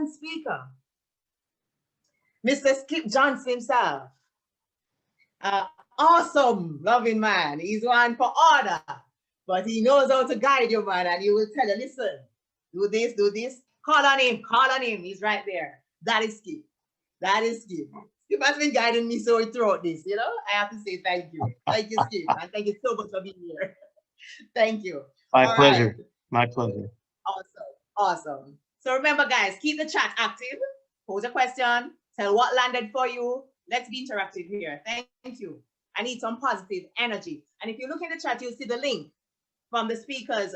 and speaker, Mr. Skip Johnson himself. Awesome, loving man. He's one for order, but he knows how to guide you, man, and he will tell you, listen, do this, do this. Call on him, call on him. He's right there. That is Skip. That is Skip. Skip has been guiding me so throughout this, you know. I have to say thank you. Thank you, Skip. And thank you so much for being here. Thank you. My pleasure. Right. My pleasure. Awesome. Awesome. So remember, guys, keep the chat active. Pose a question. Tell what landed for you. Let's be interactive here. Thank you. I need some positive energy. And if you look in the chat, you'll see the link from the speaker's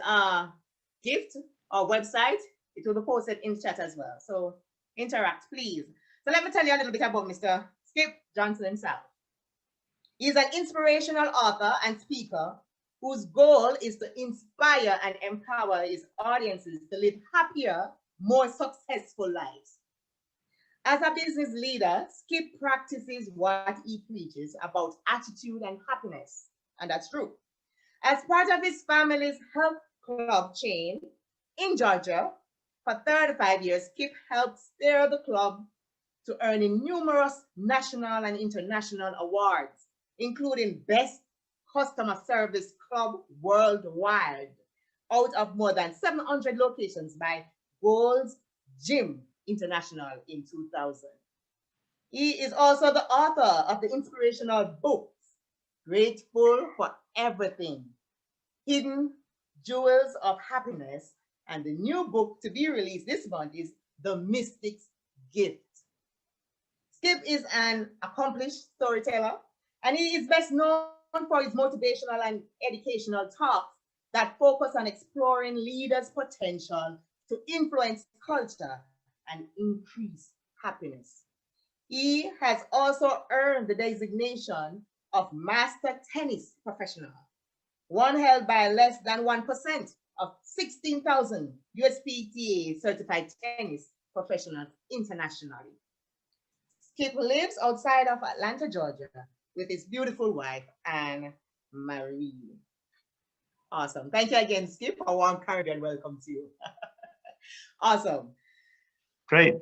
gift or website. It will be posted in chat as well. So interact, please. So let me tell you a little bit about Mr. Skip Johnson himself. He's an inspirational author and speaker whose goal is to inspire and empower his audiences to live happier, more successful lives. As a business leader, Skip practices what he preaches about attitude and happiness, and that's true. As part of his family's health club chain in Georgia, for 35 years, Skip helped steer the club to earning numerous national and international awards, including Best Customer Service Club Worldwide, out of more than 700 locations by Gold's Gym International in 2000. He is also the author of the inspirational books, Grateful for Everything, Hidden Jewels of Happiness, and the new book to be released this month is The Mystic's Gift. Skip is an accomplished storyteller, and he is best known for his motivational and educational talks that focus on exploring leaders' potential to influence culture and increase happiness. He has also earned the designation of Master Tennis Professional, one held by less than 1% of 16,000 USPTA-certified tennis professionals internationally. Skip lives outside of Atlanta, Georgia, with his beautiful wife, Anne Marie. Awesome. Thank you again, Skip. A warm Caribbean welcome to you. Awesome. Great.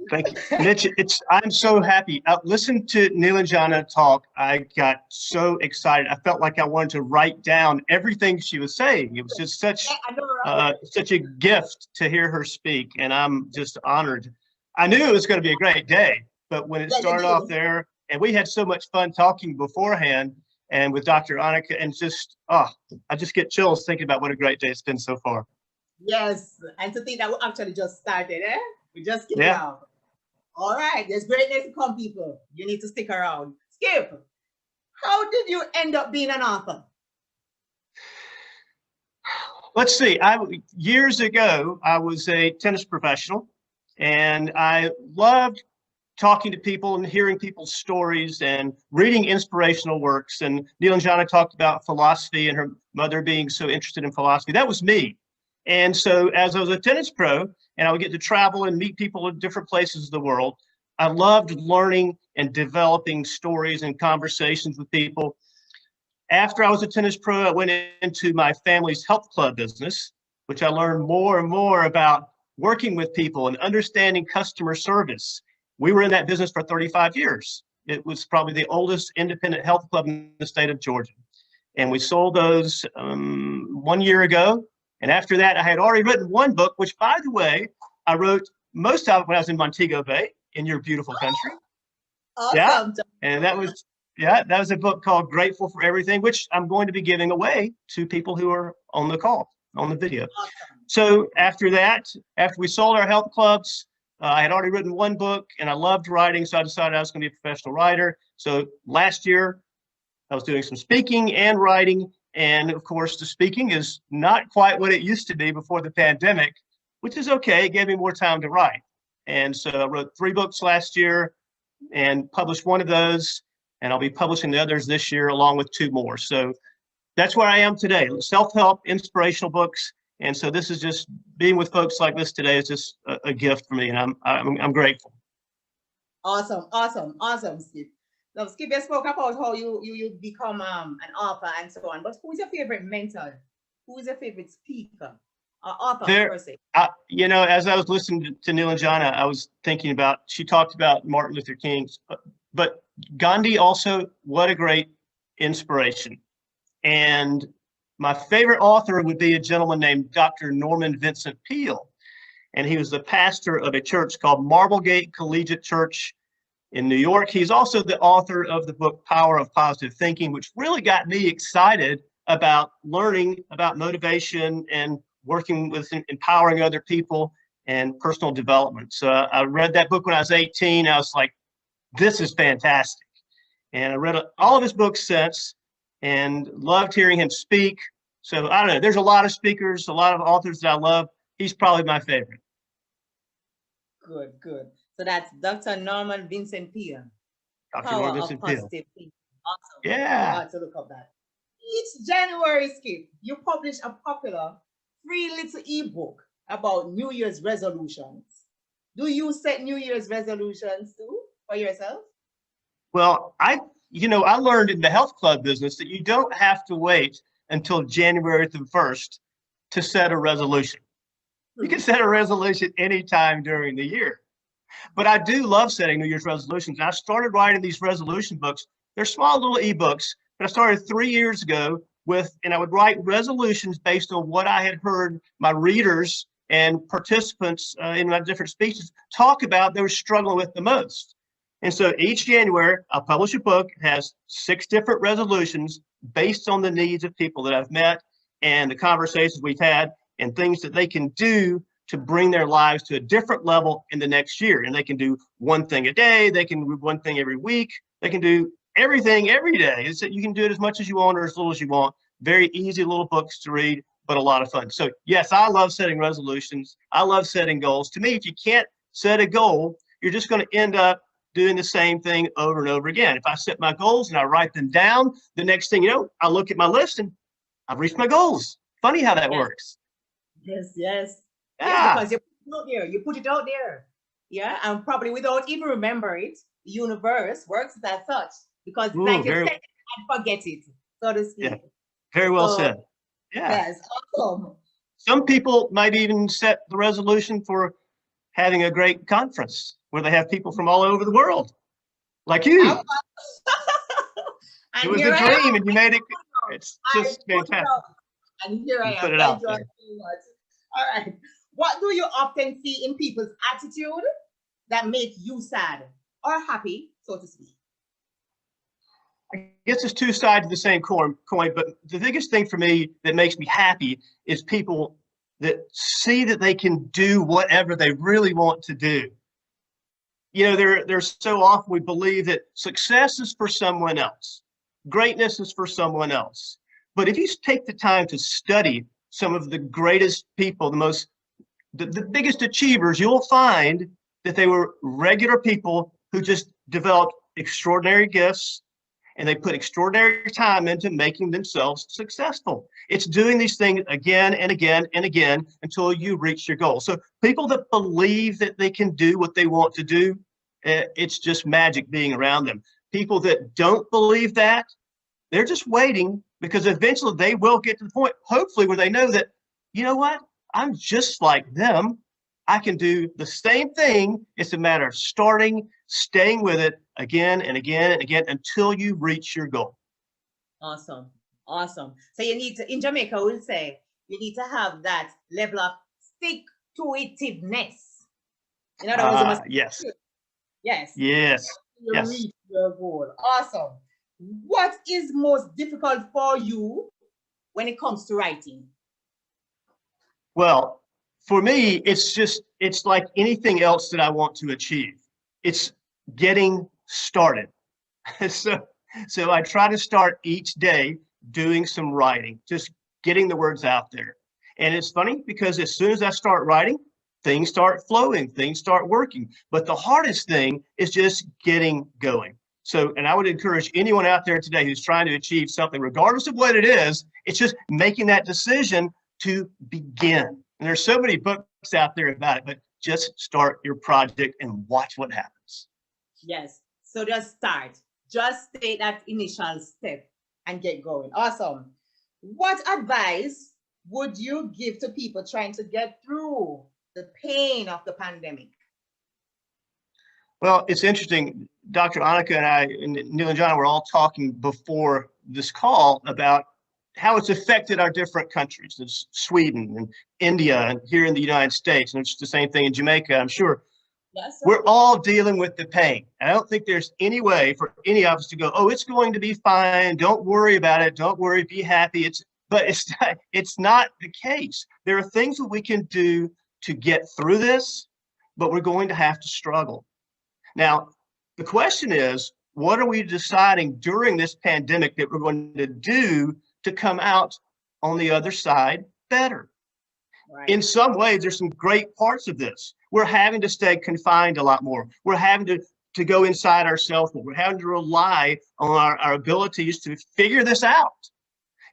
Thank you, Mitch. I'm so happy. Listen to Nilanjana talk. I got so excited. I felt like I wanted to write down everything she was saying. It was just such a gift to hear her speak, and I'm just honored. I knew it was going to be a great day, but when it started off there, and we had so much fun talking beforehand, and with Dr. Annika, and just I just get chills thinking about what a great day it's been so far. Yes, and to think that we actually just started, eh? We just kicked out. All right, there's greatness to come, people. You need to stick around. Skip, how did you end up being an author? Let's see. Years ago, I was a tennis professional, and I loved talking to people and hearing people's stories and reading inspirational works. And Nilanjana talked about philosophy and her mother being so interested in philosophy. That was me. And so as I was a tennis pro and I would get to travel and meet people in different places of the world, I loved learning and developing stories and conversations with people. After I was a tennis pro, I went into my family's health club business, which I learned more and more about working with people and understanding customer service. We were in that business for 35 years. It was probably the oldest independent health club in the state of Georgia. And we sold those 1 year ago. And after that, I had already written one book, which, by the way, I wrote most of it when I was in Montego Bay, in your beautiful country. Awesome. Yeah, and that was a book called Grateful for Everything, which I'm going to be giving away to people who are on the call, on the video. Awesome. So after that, after we sold our health clubs, I had already written one book, and I loved writing, so I decided I was going to be a professional writer. So last year, I was doing some speaking and writing. And of course, the speaking is not quite what it used to be before the pandemic, which is okay. It gave me more time to write. And so I wrote 3 books last year and published one of those. And I'll be publishing the others this year, along with 2 more. So that's where I am today. Self-help, inspirational books. And so this is just being with folks like this today is just a gift for me. And I'm grateful. Awesome, awesome, awesome, Skip. Now, Skip, you spoke about how you become an author and so on, but who is your favorite mentor? Who is your favorite speaker author per There, se? you know, as I was listening to Neil and Jana, I was thinking about, she talked about Martin Luther King, but Gandhi also, what a great inspiration. And my favorite author would be a gentleman named Dr. Norman Vincent Peale. And he was the pastor of a church called Marblegate Collegiate Church in New York. He's also the author of the book Power of Positive Thinking, which really got me excited about learning about motivation and working with empowering other people and personal development. So I read that book when I was 18. I was like, this is fantastic. And I read all of his books since and loved hearing him speak. So I don't know, there's a lot of speakers, a lot of authors that I love. He's probably my favorite. Good, good. So that's Dr. Norman Vincent Peale. Dr. Power Norman of Vincent Peale. Positive Thinking. Awesome. Yeah. I got to look up that. Each January, Skip, you publish a popular free little ebook about New Year's resolutions. Do you set New Year's resolutions too for yourself? Well, I learned in the health club business that you don't have to wait until January the 1st to set a resolution. You can set a resolution anytime during the year. But I do love setting New Year's resolutions. I started writing these resolution books. They're small little ebooks, but I started 3 years ago and I would write resolutions based on what I had heard my readers and participants in my different speeches talk about they were struggling with the most. And so each January, I'll publish a book. It has 6 different resolutions based on the needs of people that I've met and the conversations we've had and things that they can do to bring their lives to a different level in the next year. And they can do one thing a day. They can do one thing every week. They can do everything every day. You can do it as much as you want or as little as you want. Very easy little books to read, but a lot of fun. So yes, I love setting resolutions. I love setting goals. To me, if you can't set a goal, you're just going to end up doing the same thing over and over again. If I set my goals and I write them down, the next thing you know, I look at my list and I've reached my goals. Funny how that works. Yes, yes. Yeah. Because you put it out there. You put it out there. Yeah, and probably without even remember it, the universe works as such. Because like you said, and forget it, so to speak. Yeah, very well said. Yeah. Yes, awesome. Some people might even set the resolution for having a great conference where they have people from all over the world, like you. It was a dream and you made it. It's just fantastic. And here I am. Put it Thank out you there. so much. All right. What do you often see in people's attitude that make you sad or happy, so to speak? I guess it's 2 sides of the same coin, but the biggest thing for me that makes me happy is people that see that they can do whatever they really want to do. You know, there's so often we believe that success is for someone else. Greatness is for someone else. But if you take the time to study some of the greatest people, the biggest achievers, you'll find that they were regular people who just developed extraordinary gifts and they put extraordinary time into making themselves successful. It's doing these things again and again and again until you reach your goal. So people that believe that they can do what they want to do, it's just magic being around them. People that don't believe that, they're just waiting because eventually they will get to the point, hopefully, where they know that, you know what, I'm just like them. I can do the same thing. It's a matter of starting, staying with it again and again and again until you reach your goal. Awesome. Awesome. So you need to, in Jamaica, we'll say, you need to have that level of stick-to-itiveness. In other words, you must yes. Yes. Yes. You Yes. reach your goal. Awesome. What is most difficult for you when it comes to writing? Well, for me, it's like anything else that I want to achieve. It's getting started. So I try to start each day doing some writing, just getting the words out there. And it's funny because as soon as I start writing, things start flowing, things start working. But the hardest thing is just getting going. So, and I would encourage anyone out there today who's trying to achieve something, regardless of what it is, it's just making that decision to begin. And there's so many books out there about it, but just start your project and watch what happens. Yes. So just start. Just take that initial step and get going. Awesome. What advice would you give to people trying to get through the pain of the pandemic? Well, it's interesting. Dr. Annika and I, and Neil and John, were all talking before this call about how it's affected our different countries. There's Sweden and India and here in the United States, and it's the same thing in Jamaica, I'm sure. Yes, sir. We're all dealing with the pain. I don't think there's any way for any of us to go, oh, it's going to be fine. Don't worry about it. Don't worry. Be happy. But it's not the case. There are things that we can do to get through this, but we're going to have to struggle. Now, the question is, what are we deciding during this pandemic that we're going to do to come out on the other side better? Right. In some ways, there's some great parts of this. We're having to stay confined a lot more. We're having to go inside ourselves more. We're having to rely on our abilities to figure this out.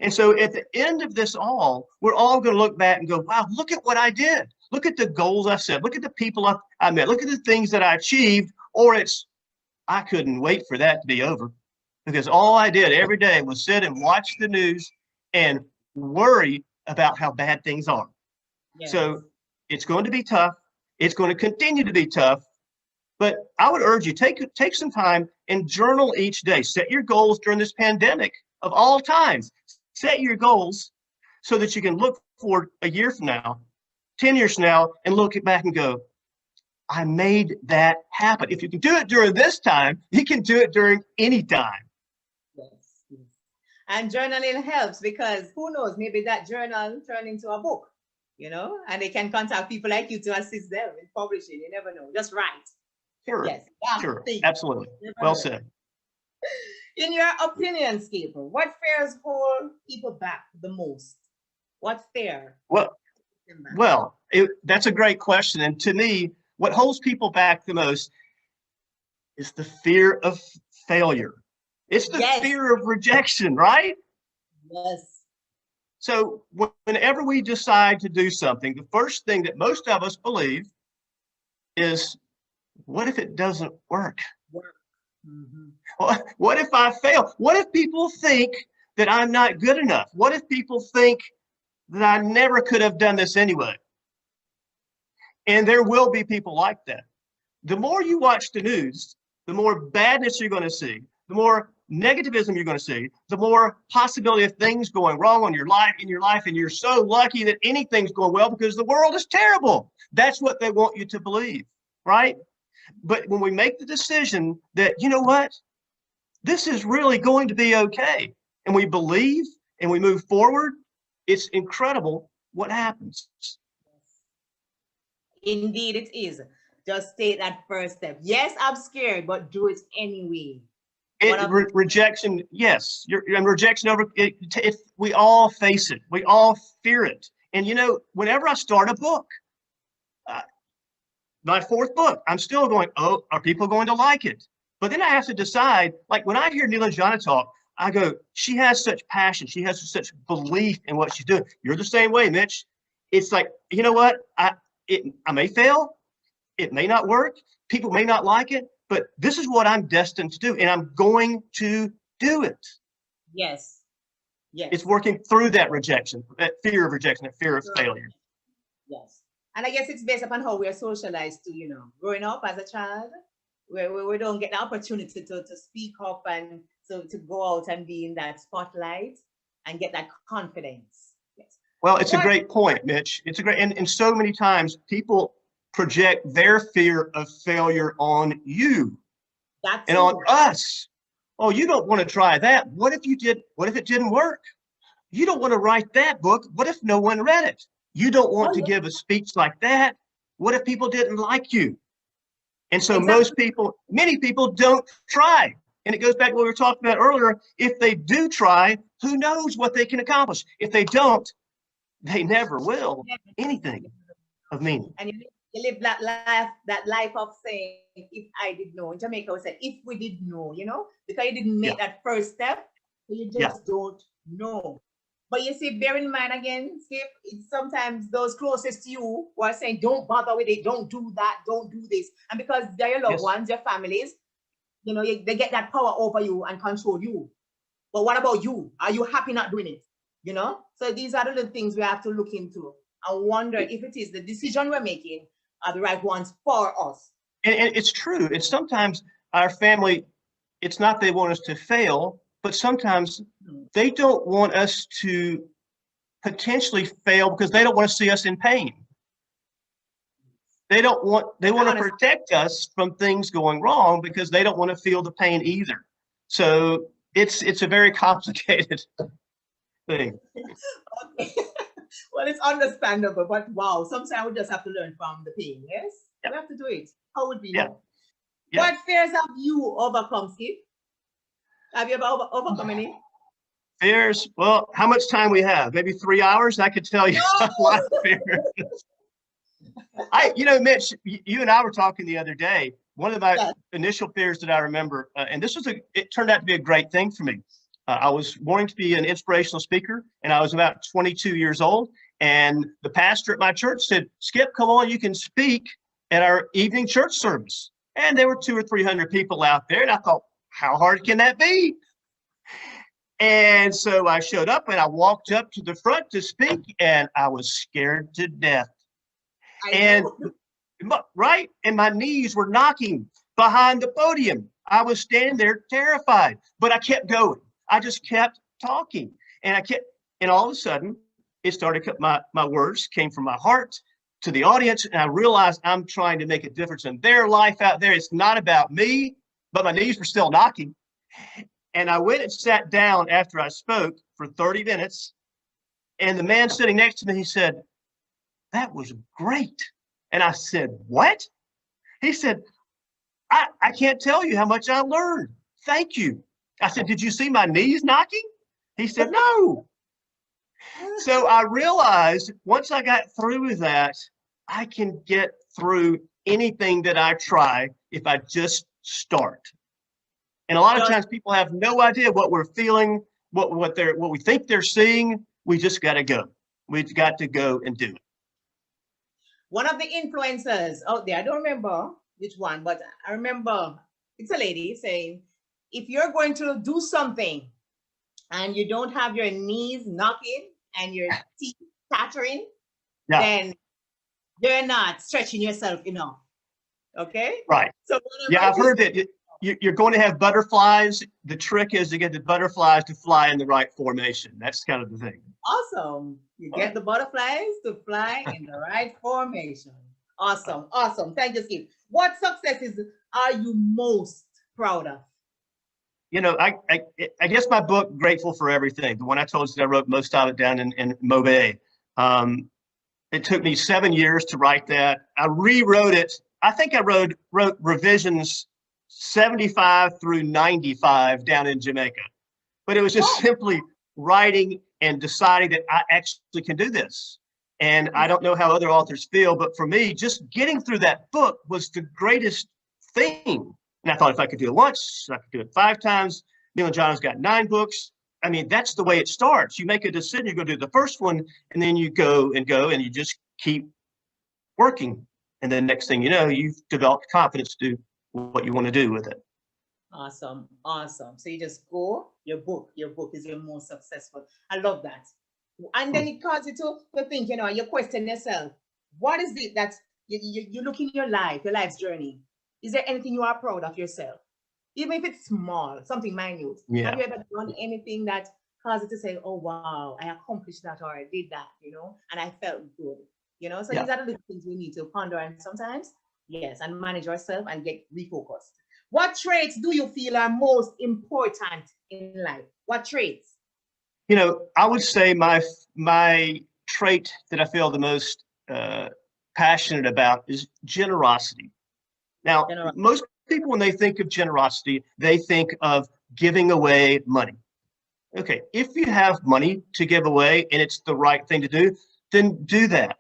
And so at the end of this all, we're all going to look back and go, wow, look at what I did. Look at the goals I set. Look at the people I met. Look at the things that I achieved. Or I couldn't wait for that to be over, because all I did every day was sit and watch the news and worry about how bad things are. Yes. So it's going to be tough. It's going to continue to be tough. But I would urge you, take some time and journal each day. Set your goals during this pandemic of all times. Set your goals so that you can look forward a year from now, 10 years from now, and look back and go, I made that happen. If you can do it during this time, you can do it during any time. Yes. And journaling helps, because who knows, maybe that journal turn into a book, and they can contact people like you to assist them in publishing. You never know. Just write. Sure. Yes. Sure. Absolutely. Well said. In your opinion, Skip, what fears hold people back the most? What fear? Well, that's a great question. And to me, what holds people back the most is the fear of failure. It's the fear of rejection, right? Yes. So whenever we decide to do something, the first thing that most of us believe is, what if it doesn't work? Mm-hmm. What if I fail? What if people think that I'm not good enough? What if people think that I never could have done this anyway? And there will be people like that. The more you watch the news, the more badness you're going to see, the more negativism you're going to see, the more possibility of things going wrong in your life, and you're so lucky that anything's going well because the world is terrible. That's what they want you to believe, right? But when we make the decision that, you know what, this is really going to be okay, and we believe and we move forward, it's incredible what happens. Indeed, it is. Just take that first step. Yes, I'm scared, but do it anyway. Rejection, yes. And rejection we all face it. We all fear it. And whenever I start a book, my fourth book, I'm still going, oh, are people going to like it? But then I have to decide, like when I hear Neil and Jonna talk, I go, she has such passion. She has such belief in what she's doing. You're the same way, Mitch. It's like, you know what? I may fail. It may not work. People may not like it, but this is what I'm destined to do, and I'm going to do it. Yes. Yes. It's working through that rejection, that fear of rejection, that fear of failure. Yes. And I guess it's based upon how we are socialized to, growing up as a child, where we don't get the opportunity to speak up and to go out and be in that spotlight and get that confidence. Yes. Well, it's a great point, Mitch. It's a great, and so many times people project their fear of failure on you and on us. Oh, you don't want to try that. What if you did? What if it didn't work? You don't want to write that book. What if no one read it? You don't want to give a speech like that. What if people didn't like you? And so many people don't try. And it goes back to what we were talking about earlier. If they do try, who knows what they can accomplish? If they don't, they never will anything of meaning. And you live that life of saying, if I did know. In Jamaica, we say, if we did know, because you didn't make that first step, so you just don't know. But you see, bear in mind again, Skip, it's sometimes those closest to you who are saying, don't bother with it, don't do that, don't do this. And because they're your loved ones, your families, they get that power over you and control you. But what about you? Are you happy not doing it? you know? So these are the little things we have to look into and wonder if it is the decision we're making are the right ones for us. And it's true. It's sometimes our family, it's not they want us to fail, but sometimes they don't want us to potentially fail because they don't want to see us in pain. They want to protect us from things going wrong because they don't want to feel the pain either. So it's a very complicated thing. Okay. Well, it's understandable, but wow, sometimes we just have to learn from the pain. Yes, we have to do it. How would we know? What fears have you overcome, Skip? Have you ever overcome any? Fears? Well, how much time we have? Maybe 3 hours? I could tell you a lot of fears. Mitch, you and I were talking the other day. One of my initial fears that I remember, and it turned out to be a great thing for me. I was wanting to be an inspirational speaker, and I was about 22 years old. And the pastor at my church said, Skip, come on, you can speak at our evening church service. And there were 200 or 300 people out there. And I thought, how hard can that be? And so I showed up and I walked up to the front to speak, and I was scared to death. And my knees were knocking behind the podium. I was standing there terrified, but I kept going. I just kept talking, and all of a sudden it started, my words came from my heart to the audience, and I realized I'm trying to make a difference in their life out there. It's not about me, but my knees were still knocking. And I went and sat down after I spoke for 30 minutes, and the man sitting next to me, he said, that was great. And I said, what? He said, I can't tell you how much I learned. Thank you. I said, did you see my knees knocking? He said, no. So I realized once I got through with that, I can get through anything that I try if I just start. And a lot of times people have no idea what we're feeling, what we think they're seeing. We just got to go. We've got to go and do it. One of the influencers out there, I don't remember which one, but I remember it's a lady saying, if you're going to do something and you don't have your knees knocking and your teeth chattering, then you're not stretching yourself enough. Okay? Right. So I've heard that you're going to have butterflies. The trick is to get the butterflies to fly in the right formation. That's kind of the thing. Awesome. You get the butterflies to fly in the right formation. Awesome. Awesome. Thank you, Skip. What successes are you most proud of? I guess my book, Grateful for Everything, the one I told you that I wrote most of it down in Mobile. It took me 7 years to write that. I rewrote it. I think I wrote revisions 75 through 95 down in Jamaica. But it was just simply writing and deciding that I actually can do this. And I don't know how other authors feel, but for me, just getting through that book was the greatest thing. And I thought if I could do it once, I could do it 5 times. Neil and John has got 9 books. I mean, that's the way it starts. You make a decision, you go do the first one, and then you go, and you just keep working. And then next thing you know, you've developed confidence to do what you want to do with it. Awesome. Awesome. So you just go, your book is your most successful. I love that. And then it causes you to think, you question yourself. What is it that you look in your life's journey? Is there anything you are proud of yourself? Even if it's small, something minute. Yeah. Have you ever done anything that caused you to say, oh, wow, I accomplished that or I did that, and I felt good, So these are the things we need to ponder and sometimes, and manage ourselves and get refocused. What traits do you feel are most important in life? What traits? I would say my trait that I feel the most passionate about is generosity. Now, most people, when they think of generosity, they think of giving away money. Okay, if you have money to give away and it's the right thing to do, then do that.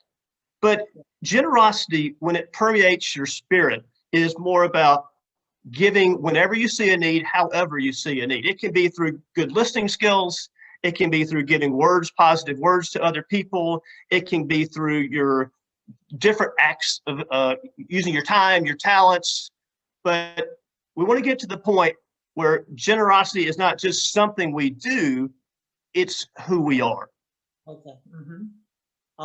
But generosity, when it permeates your spirit, is more about giving whenever you see a need, however you see a need. It can be through good listening skills. It can be through giving positive words to other people. It can be through your different acts of using your time, your talents. But we want to get to the point where generosity is not just something we do, it's who we are. Okay.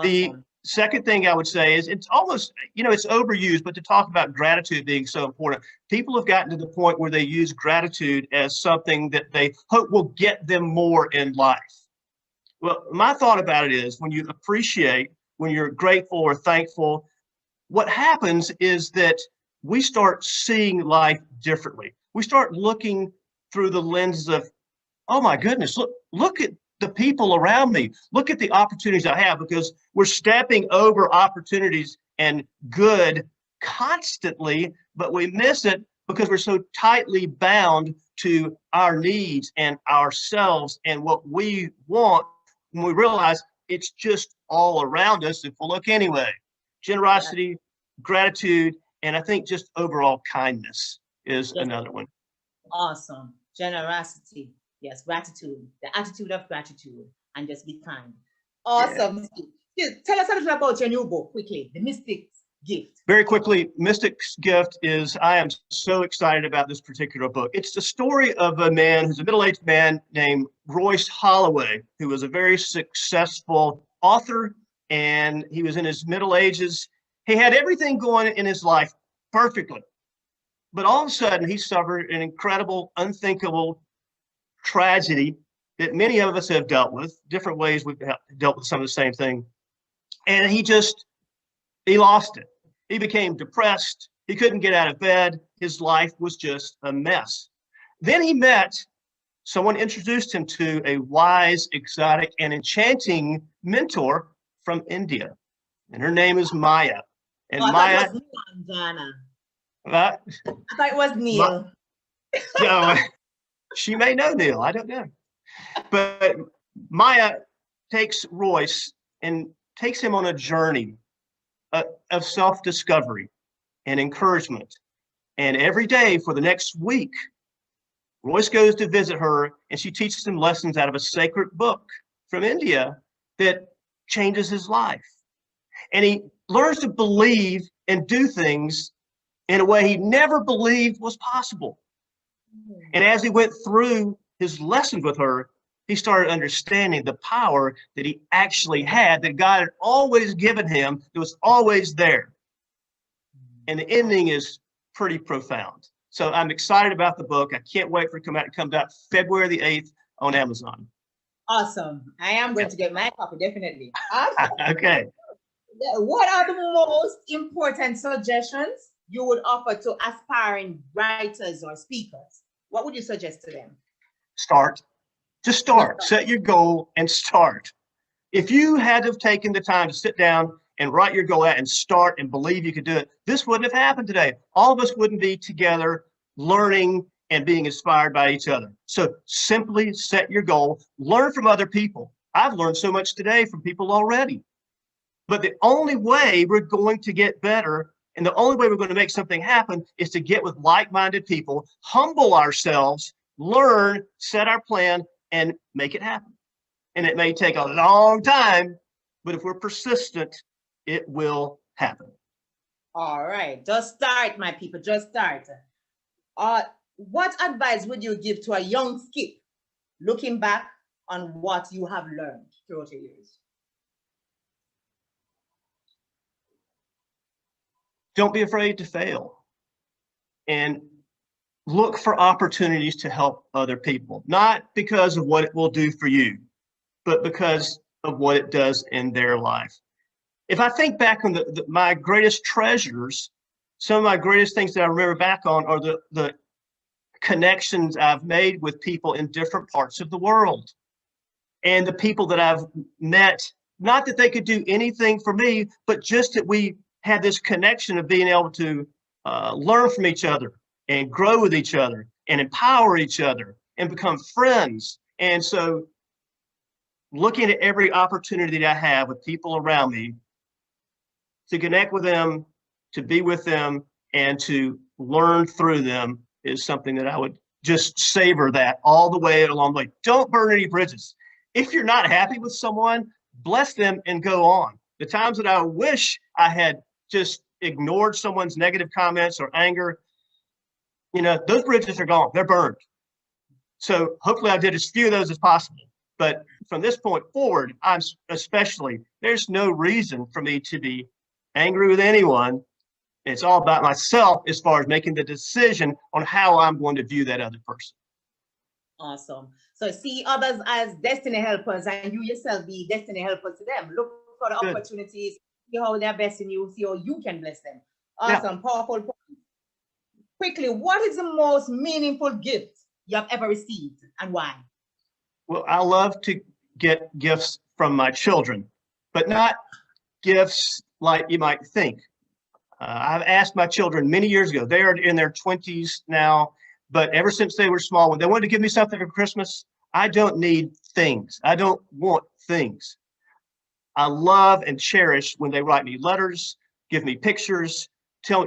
The Awesome. second thing I would say is it's almost, it's overused, but to talk about gratitude being so important, people have gotten to the point where they use gratitude as something that they hope will get them more in life. Well, my thought about it is when you appreciate, when you're grateful or thankful, what happens is that we start seeing life differently. We start looking through the lenses of, oh my goodness, look at the people around me. Look at the opportunities I have, because we're stepping over opportunities and good constantly, but we miss it because we're so tightly bound to our needs and ourselves and what we want, when we realize it's just all around us if we look anyway. Generosity, gratitude, and I think just overall kindness is another one. Awesome. Generosity. Yes, gratitude. The attitude of gratitude, and just be kind. Awesome. Yeah. Tell us a little about your new book quickly, The Mystic's Gift. Very quickly, Mystic's Gift is, I am so excited about this particular book. It's the story of a man who's a middle-aged man named Royce Holloway, who was a very successful author, and he was in his middle ages. He had everything going in his life perfectly. But all of a sudden, he suffered an incredible, unthinkable tragedy that many of us have dealt with, different ways we've dealt with some of the same thing. And he lost it. He became depressed. He couldn't get out of bed. His life was just a mess. Then he met someone, introduced him to a wise, exotic, and enchanting mentor from India. And her name is Maya. And Maya. I thought it was Neil. No, she may know Neil. I don't know. But Maya takes Royce and takes him on a journey of self-discovery and encouragement. And every day for the next week, Royce goes to visit her, and she teaches him lessons out of a sacred book from India that changes his life. And he learns to believe and do things in a way he never believed was possible. And as he went through his lessons with her, he started understanding the power that he actually had, that God had always given him, that was always there. And the ending is pretty profound. So I'm excited about the book. I can't wait for it to come out. It comes out February the 8th on Amazon. Awesome. I am going to get my copy, definitely. Awesome. Okay. What are the most important suggestions you would offer to aspiring writers or speakers? What would you suggest to them? Start. Just start. Set your goal and start. If you had to have taken the time to sit down and write your goal out and start and believe you could do it, this wouldn't have happened today. All of us wouldn't be together learning and being inspired by each other. So simply set your goal, learn from other people. I've learned so much today from people already. But the only way we're going to get better and the only way we're going to make something happen is to get with like-minded people, humble ourselves, learn, set our plan, and make it happen. And it may take a long time, but if we're persistent, it will happen. All right, just start, my people, just start. What advice would you give to a young skip looking back on what you have learned throughout your years? Don't be afraid to fail, and look for opportunities to help other people, not because of what it will do for you, but because of what it does in their life. If I think back on my greatest treasures, some of my greatest things that I remember back on are the connections I've made with people in different parts of the world, and the people that I've met, not that they could do anything for me, but just that we had this connection of being able to learn from each other and grow with each other and empower each other and become friends. And so looking at every opportunity that I have with people around me to connect with them, to be with them, and to learn through them is something that I would just savor that all the way along the way. Don't burn any bridges. If you're not happy with someone, bless them and go on. The times that I wish I had just ignored someone's negative comments or anger, those bridges are gone. They're burned. So hopefully I did as few of those as possible. But from this point forward, there's no reason for me to be angry with anyone. It's all about myself as far as making the decision on how I'm going to view that other person. Awesome. So see others as destiny helpers, and you yourself be destiny helpers to them. Look for the opportunities, see how they're blessing you, see how you can bless them. Awesome, powerful point. Quickly, what is the most meaningful gift you have ever received and why? Well, I love to get gifts from my children, but not gifts like you might think. I've asked my children many years ago, they are in their 20s now, but ever since they were small, when they wanted to give me something for Christmas, I don't need things. I don't want things. I love and cherish when they write me letters, give me pictures,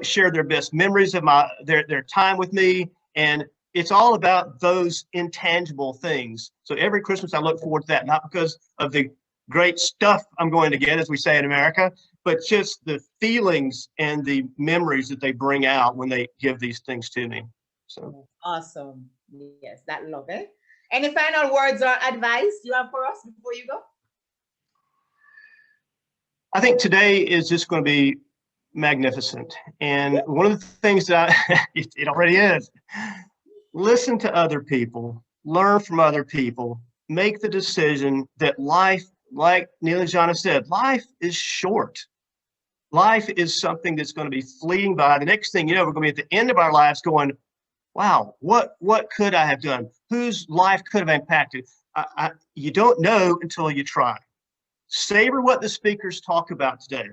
share their best memories of their time with me. And it's all about those intangible things. So every Christmas I look forward to that, not because of the great stuff I'm going to get, as we say in America, but just the feelings and the memories that they bring out when they give these things to me. So awesome. Yes, that love it. Any final words or advice you have for us before you go? I think today is just going to be magnificent. And one of the things that it already is, listen to other people, learn from other people, make the decision that life, like Neil and John have said, life is short. Life is something that's going to be fleeting by. The next thing you know, we're going to be at the end of our lives going, wow, what could I have done? Whose life could have impacted? You don't know until you try. Savor what the speakers talk about today.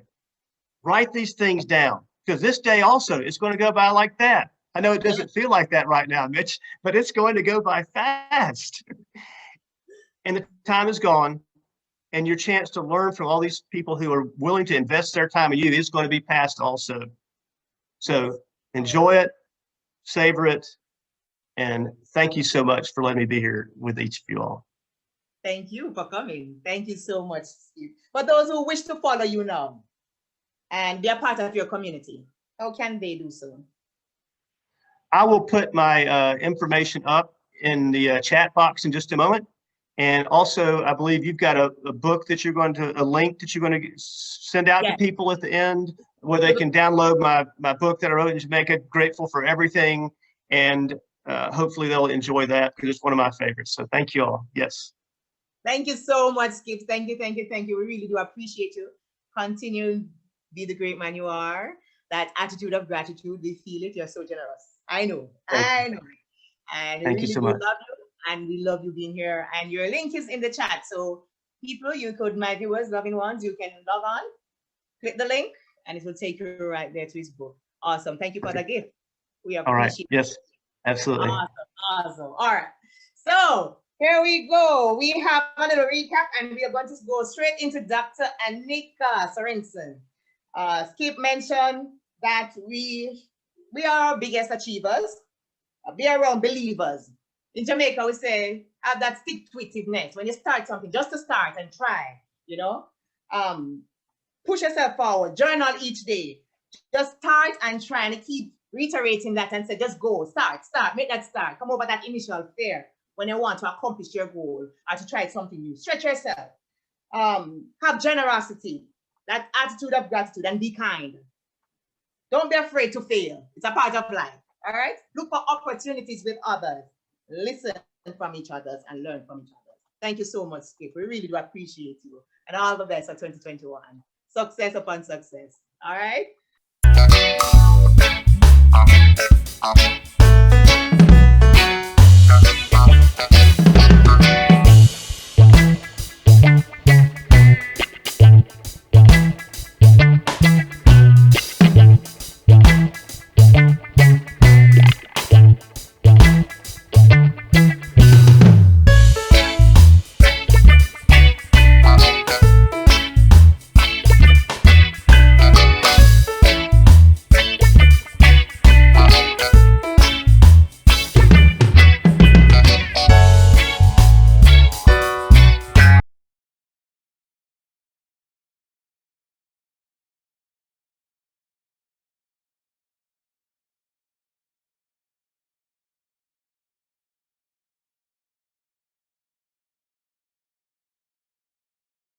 Write these things down, because this day also is going to go by like that. I know it doesn't feel like that right now, Mitch, but it's going to go by fast. And the time is gone, and your chance to learn from all these people who are willing to invest their time in you is going to be past also. So enjoy it, savor it, and thank you so much for letting me be here with each of you all. Thank you for coming. Thank you so much, Steve. For those who wish to follow you now and be a part of your community, how can they do so? I will put my information up in the chat box in just a moment. And also, I believe you've got a book that a link that you're going to send out to people at the end, where they can download my book that I wrote in Jamaica, Grateful for Everything. And hopefully they'll enjoy that, because it's one of my favorites. So thank you all. Yes. Thank you so much, Skip. Thank you, thank you, thank you. We really do appreciate you. Continue to be the great man you are. That attitude of gratitude, we feel it. You're so generous. I know. I know. And thank you so much. Love you, and we love you being here. And your link is in the chat. So people, my viewers, loving ones, you can log on, click the link, and it will take you right there to his book. Awesome. Thank you for the gift. We appreciate it. All right. Yes, absolutely. Awesome. All right. So here we go. We have a little recap, and we are going to go straight into Dr. Anika Sorensen. Skip mentioned that we are our biggest achievers. Be around believers. In Jamaica, we say, have that stick-to-itiveness. When you start something, just to start and try, push yourself forward, journal each day. Just start and try, and keep reiterating that and say, just go, start, make that start. Come over that initial fear when you want to accomplish your goal or to try something new. Stretch yourself. Have generosity, that attitude of gratitude, and be kind. Don't be afraid to fail. It's a part of life. All right? Look for opportunities with others. Listen from each other and learn from each other. Thank you so much, Skip. We really do appreciate you. And all the best for 2021. Success upon success. All right?